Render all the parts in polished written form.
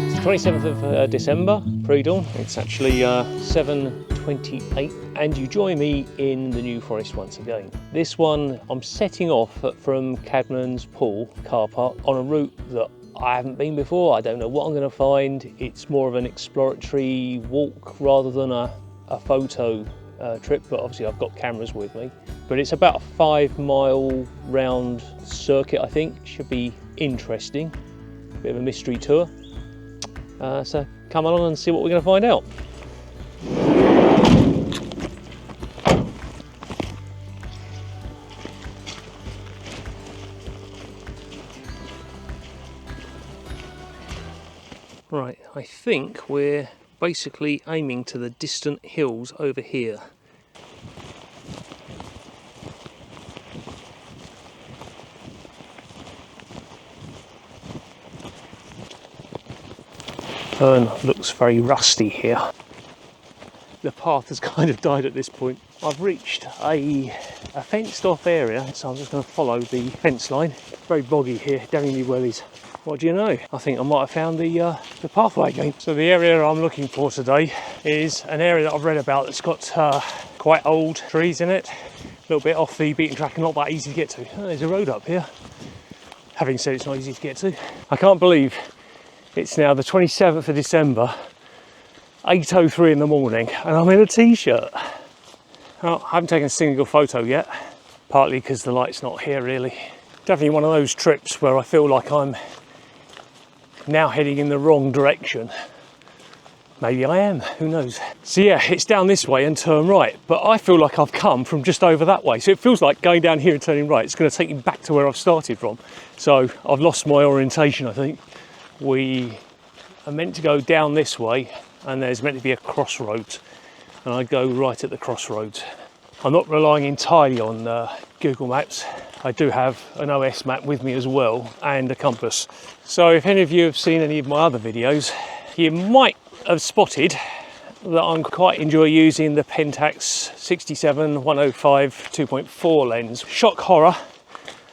It's the 27th of December, pre-dawn. It's actually 7:28, and you join me in the New Forest once again. This one, I'm setting off from Cadman's Pool car park on a route that I haven't been before. I don't know what I'm going to find. It's more of an exploratory walk rather than a photo trip, but obviously I've got cameras with me. But it's about a 5-mile round circuit, I think. Should be interesting. Bit of a mystery tour. So come along and see what we're going to find out. Right, I think we're basically aiming to the distant hills over here. Fern looks very rusty here. The path has kind of died at this point. I've reached a fenced off area, so I'm just going to follow the fence line. Very boggy here, down in the wellies. What do you know? I think I might have found the pathway again. So the area I'm looking for today is an area that I've read about that's got quite old trees in it. A little bit off the beaten track and not that easy to get to. Oh, there's a road up here. Having said it's not easy to get to. I can't believe it's now the 27th of December, 8:03 in the morning, and I'm in a t-shirt. Well, I haven't taken a single photo yet, partly because the light's not here really. Definitely one of those trips where I feel like I'm now heading in the wrong direction. Maybe I am, who knows. So yeah, it's down this way and turn right, but I feel like I've come from just over that way. So it feels like going down here and turning right, it's going to take me back to where I've started from. So I've lost my orientation, I think. We are meant to go down this way, and there's meant to be a crossroads, and I go right at the crossroads. I'm not relying entirely on Google Maps. I do have an OS map with me as well, and a compass. So if any of you have seen any of my other videos, you might have spotted that I quite enjoy using the Pentax 67-105 2.4 lens. Shock horror,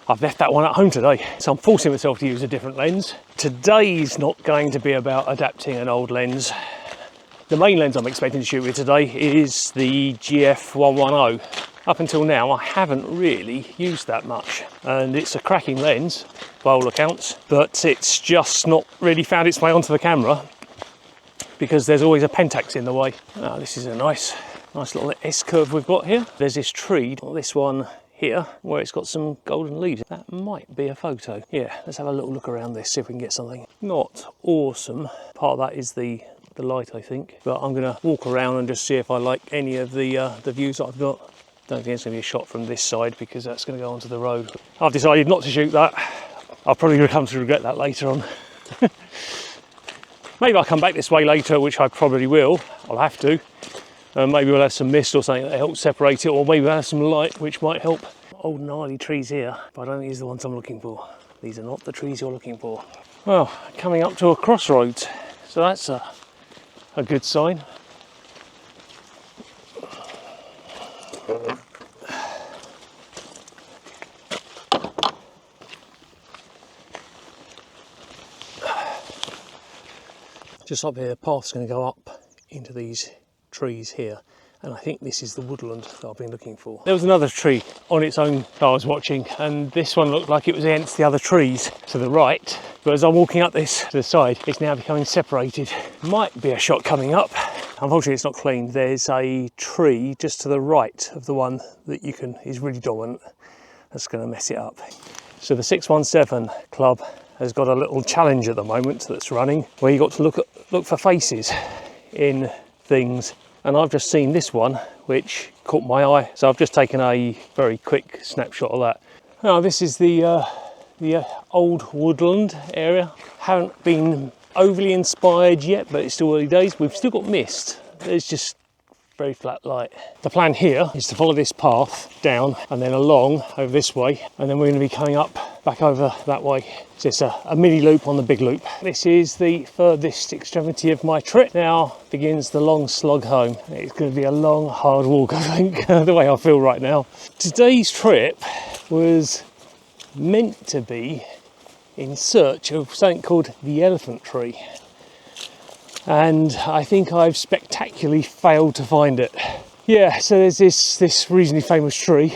I've left that one at home today, so I'm forcing myself to use a different lens. Today's not going to be about adapting an old lens. The main lens I'm expecting to shoot with today is the GF 110. Up until now, I haven't really used that much, and it's a cracking lens by all accounts, but it's just not really found its way onto the camera because there's always a Pentax in the way. Oh, this is a nice little S-curve we've got here. There's this tree, this one here, where it's got some golden leaves. That might be a photo. Yeah, let's have a little look around this, see if we can get something. Not awesome. Part of that is the light, I think, but I'm gonna walk around and just see if I like any of the views that I've got. Don't think it's gonna be a shot from this side because that's gonna go onto the road. I've decided not to shoot that. I'll probably come to regret that later on. Maybe I'll come back this way later, which I probably will. I'll have to. Maybe we'll have some mist or something that helps separate it, or maybe we'll have some light, which might help. Old gnarly trees here, but I don't think these are the ones I'm looking for. These are not the trees you're looking for. Well, coming up to a crossroads, so that's a good sign. Just up here, the path's going to go up into these trees here, and I think this is the woodland that I've been looking for. There was another tree on its own that I was watching, and this one looked like it was against the other trees to the right, but as I'm walking up this to the side, it's now becoming separated. Might be a shot coming up. Unfortunately it's not clean. There's a tree just to the right of the one that is really dominant. That's going to mess it up. So the 617 Club has got a little challenge at the moment that's running, where you got to look for faces in things, and I've just seen this one which caught my eye, so I've just taken a very quick snapshot of that. Now this is the old woodland area. Haven't been overly inspired yet, but it's still early days. We've still got mist. There's just very flat light. The plan here is to follow this path down and then along over this way, and then we're going to be coming up back over that way. So it's a mini loop on the big loop. This is the furthest extremity of my trip. Now begins the long slog home. It's going to be a long, hard walk, I think, the way I feel right now. Today's trip was meant to be in search of something called the elephant tree, and I think I've spectacularly failed to find it. Yeah, so there's this reasonably famous tree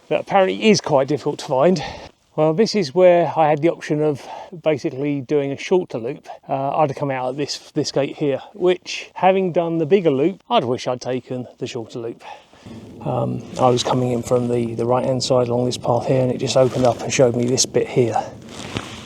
that apparently is quite difficult to find. Well, this is where I had the option of basically doing a shorter loop. I'd have come out at this gate here, which, having done the bigger loop, I'd wish I'd taken the shorter loop. I was coming in from the right hand side along this path here, and it just opened up and showed me this bit here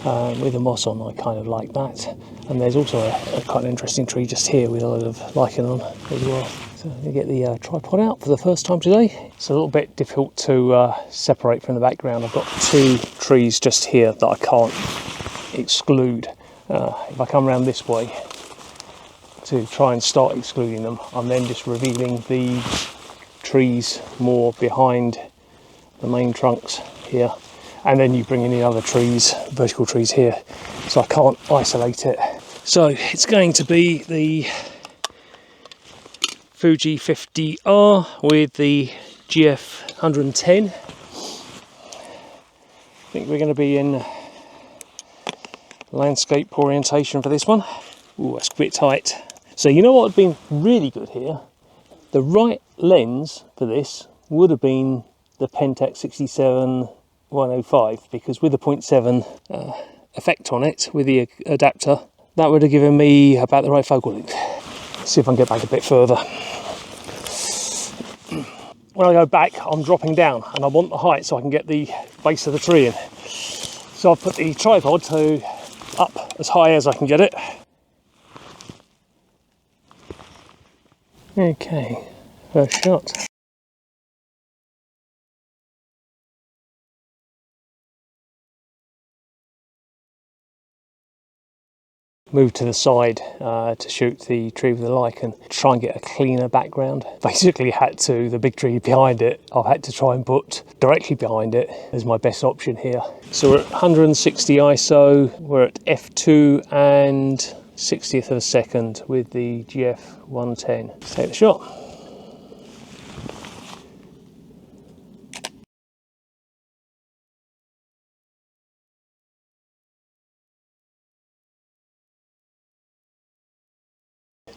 with the moss on. I kind of like that, and there's also a quite an interesting tree just here with a lot of lichen on as well. So I'm going to get the tripod out for the first time today. It's a little bit difficult to separate from the background. I've got two trees just here that I can't exclude. If I come around this way to try and start excluding them, I'm then just revealing the trees more behind the main trunks here, and then you bring in the other trees, vertical trees here, so I can't isolate it. So it's going to be the Fuji 50R with the GF 110. I think we're going to be in landscape orientation for this one. Ooh, that's a bit tight. So you know what would have been really good here? The right lens for this would have been the Pentax 67-105, because with the 0.7 effect on it, with the adapter, that would have given me about the right focal length. Let's see if I can get back a bit further. When I go back, I'm dropping down, and I want the height so I can get the base of the tree in. So I've put the tripod to up as high as I can get it. Okay, first shot. Move to the side to shoot the tree with the lichen, try and get a cleaner background. Basically the big tree behind it, I've had to try and put directly behind it as my best option here. So we're at 160 ISO, we're at f2 and 60th of a second with the GF 110. Let's take the shot.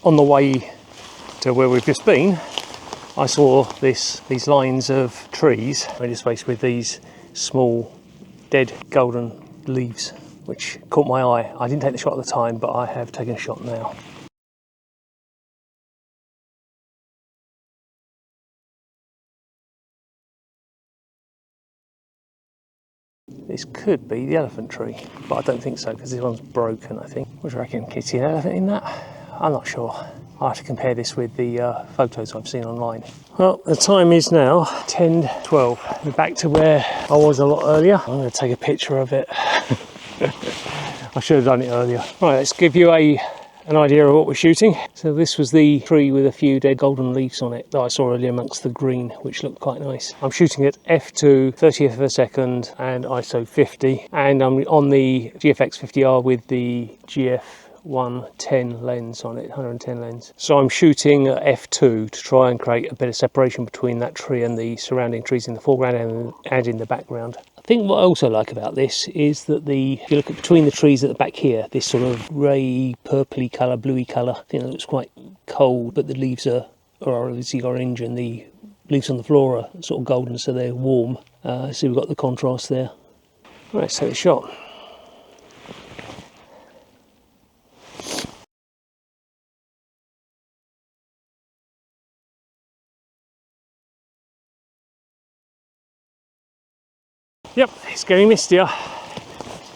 On the way to where we've just been, I saw these lines of trees interspaced with these small dead golden leaves, which caught my eye. I didn't take the shot at the time, but I have taken a shot now. This could be the elephant tree, but I don't think so, because this one's broken, I think. What do you reckon? Can you see an elephant in that? I'm not sure. I'll have to compare this with the photos I've seen online. Well, the time is now 10:12. We're back to where I was a lot earlier. I'm going to take a picture of it. I should have done it earlier. Right, let's give you an idea of what we're shooting. So this was the tree with a few dead golden leaves on it that I saw earlier amongst the green, which looked quite nice. I'm shooting at f2, 30th of a second, and ISO 50, and I'm on the GFX 50R with the GF 110 lens on it, 110 lens. So I'm shooting at f2 to try and create a bit of separation between that tree and the surrounding trees in the foreground and in the background. I think what I also like about this is that if you look at between the trees at the back here, this sort of grey, purpley colour, bluey colour, I think it looks quite cold, but the leaves are obviously orange and the leaves on the floor are sort of golden, so they're warm. So we've got the contrast there. Right, let's take a shot. Yep, it's getting mistier.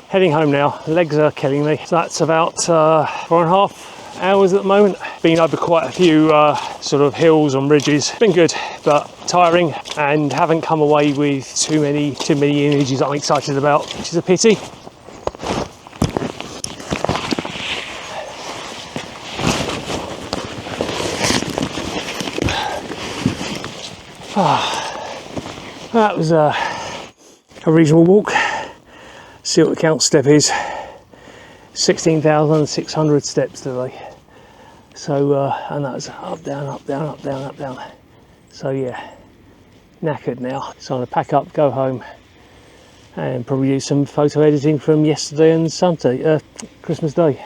Heading home now. Legs are killing me. So that's about 4.5 hours at the moment. Been over quite a few sort of hills and ridges. Been good, but tiring, and haven't come away with too many images that I'm excited about, which is a pity. That was a reasonable walk. See what the count step is. 16,600 steps today. So and that was up, down, up, down, up, down, up, down. So yeah, knackered now. So I'm gonna pack up, go home, and probably do some photo editing from yesterday and Sunday, Christmas Day.